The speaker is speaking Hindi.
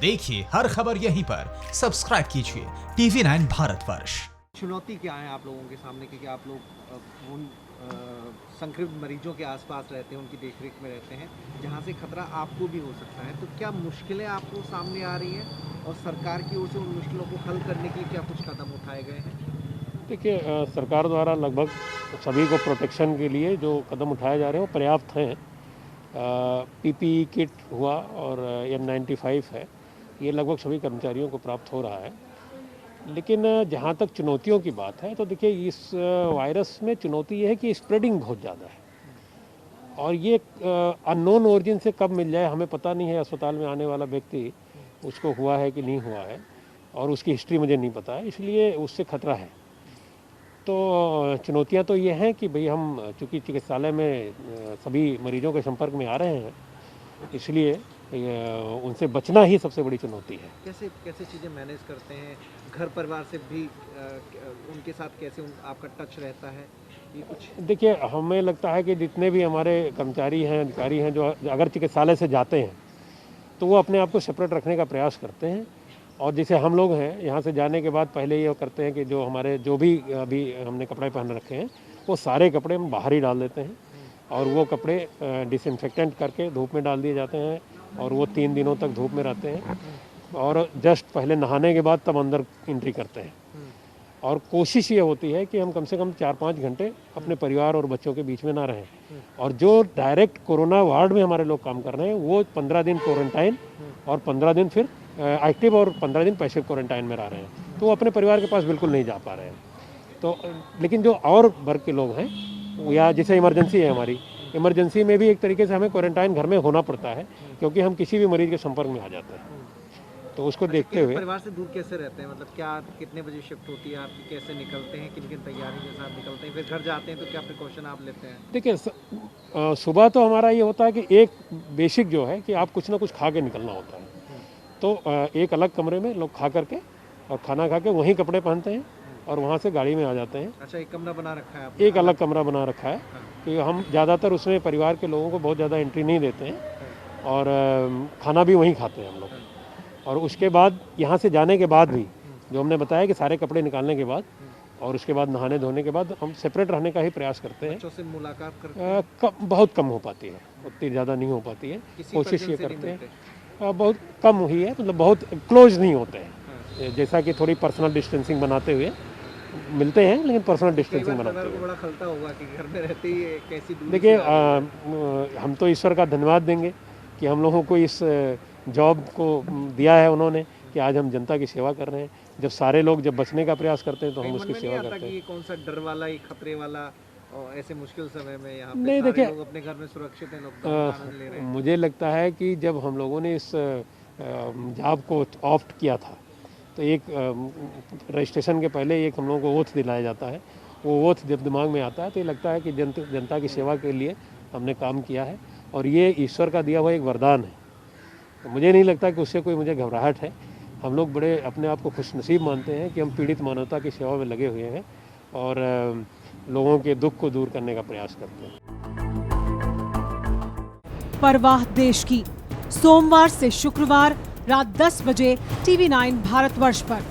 देखिए हर खबर यहीं पर, सब्सक्राइब कीजिए TV9 भारतवर्ष। चुनौती क्या है आप लोगों के सामने, क्योंकि आप लोग उन संक्रमित मरीजों के आसपास रहते हैं, उनकी देखरेख में रहते हैं, जहां से खतरा आपको भी हो सकता है, तो क्या मुश्किलें आपको सामने आ रही हैं और सरकार की ओर से उन मुश्किलों को हल करने के लिए क्या कुछ कदम उठाए गए हैं? देखिए, सरकार द्वारा लगभग सभी को प्रोटेक्शन के लिए जो कदम उठाए जा रहे हैं वो पर्याप्त हैं। PPE किट हुआ और N95 है, ये लगभग सभी कर्मचारियों को प्राप्त हो रहा है। लेकिन जहाँ तक चुनौतियों की बात है, तो देखिए इस वायरस में चुनौती ये है कि स्प्रेडिंग बहुत ज़्यादा है और ये अननोन ओरिजिन से कब मिल जाए हमें पता नहीं है। अस्पताल में आने वाला व्यक्ति उसको हुआ है कि नहीं हुआ है और उसकी हिस्ट्री मुझे नहीं पता है, इसलिए उससे खतरा है। तो चुनौतियां तो ये हैं कि भाई हम चूँकि चिकित्सालय में सभी मरीजों के संपर्क में आ रहे हैं, इसलिए उनसे बचना ही सबसे बड़ी चुनौती है। कैसे कैसे चीज़ें मैनेज करते हैं, घर परिवार से भी उनके साथ कैसे आपका टच रहता है, ये कुछ? देखिए, हमें लगता है कि जितने भी हमारे कर्मचारी हैं, अधिकारी हैं, जो अगर चिकित्सालय से जाते हैं तो वो अपने आप को सेपरेट रखने का प्रयास करते हैं। और जैसे हम लोग हैं, यहाँ से जाने के बाद पहले ये करते हैं कि जो भी अभी हमने कपड़े पहन रखे हैं वो सारे कपड़े हम बाहर ही डाल देते हैं और वो कपड़े डिसइंफेक्टेंट करके धूप में डाल दिए जाते हैं और वो 3 दिनों तक धूप में रहते हैं और जस्ट पहले नहाने के बाद तब अंदर एंट्री करते हैं। और कोशिश ये होती है कि हम कम से कम 4-5 घंटे अपने परिवार और बच्चों के बीच में ना रहें। और जो डायरेक्ट कोरोना वार्ड में हमारे लोग काम कर रहे हैं वो 15 दिन क्वारंटाइन और 15 दिन फिर एक्टिव और 15 दिन पैसिव क्वारंटाइन में रह रहे हैं, तो वो अपने परिवार के पास बिल्कुल नहीं जा पा रहे हैं। तो लेकिन जो और वर्ग के लोग हैं या जैसे इमरजेंसी है, हमारी इमरजेंसी में भी एक तरीके से हमें क्वारंटाइन घर में होना पड़ता है, क्योंकि हम किसी भी मरीज के संपर्क में आ जाते हैं। तो उसको देखते हुए परिवार से दूर कैसे रहते हैं, मतलब क्या कितने बजे शिफ्ट होती है आपकी, कैसे निकलते हैं, किन किन तैयारी के साथ निकलते हैं, फिर घर जाते हैं तो क्या प्रिकॉशन आप लेते हैं? देखिए, सुबह तो हमारा ये होता है कि एक बेसिक जो है कि आप कुछ ना कुछ खा के निकलना होता है। तो एक अलग कमरे में लोग खा करके और खाना खा के वहीं कपड़े पहनते हैं और वहाँ से गाड़ी में आ जाते हैं। अच्छा, एक कमरा बना रखा है आपने? एक अलग कमरा बना रखा है कि हम ज़्यादातर उसमें परिवार के लोगों को बहुत ज़्यादा एंट्री नहीं देते हैं और खाना भी वहीं खाते हैं हम लोग। और उसके बाद यहाँ से जाने के बाद भी जो हमने बताया कि सारे कपड़े निकालने के बाद और उसके बाद नहाने धोने के बाद हम सेपरेट रहने का ही प्रयास करते हैं। बच्चों से मुलाकात करते हैं? बहुत कम हो पाती है, उतनी ज़्यादा नहीं हो पाती है। कोशिश ये करते हैं, बहुत कम हुई है, मतलब बहुत क्लोज नहीं होते हैं। जैसा कि थोड़ी पर्सनल डिस्टेंसिंग बनाते हुए मिलते हैं, लेकिन पर्सनल डिस्टेंसिंग बनाते हुए। बड़ा खलता होगा कि घर में रहते ही कैसी दूरी? देखिए, हम तो ईश्वर का धन्यवाद देंगे कि हम लोगों को इस जॉब को दिया है उन्होंने कि आज हम जनता की सेवा कर रहे हैं। जब सारे लोग जब बचने का प्रयास करते हैं तो हम उसकी सेवा करते हैं। ये कौन सा डर वाला, ये खतरे वाला और ऐसे मुश्किल समय में यहाँ पे नहीं, सारे देखिए, लोग अपने घर में सुरक्षित हैं, लोग आनंद ले रहे हैं। मुझे लगता है कि जब हम लोगों ने इस जॉब को ऑप्ट किया था तो एक रजिस्ट्रेशन के पहले एक हम लोगों को ओथ दिलाया जाता है। वो ओथ जब दिमाग में आता है तो ये लगता है कि जनता की सेवा के लिए हमने काम किया है और ये ईश्वर का दिया हुआ एक वरदान है। तो मुझे नहीं लगता कि उससे कोई मुझे घबराहट है। हम लोग बड़े अपने आप को खुशनसीब मानते हैं कि हम पीड़ित मानवता की सेवा में लगे हुए हैं और लोगों के दुख को दूर करने का प्रयास करते हैं। परवाह देश की, सोमवार से शुक्रवार रात 10 बजे TV9 भारतवर्ष पर।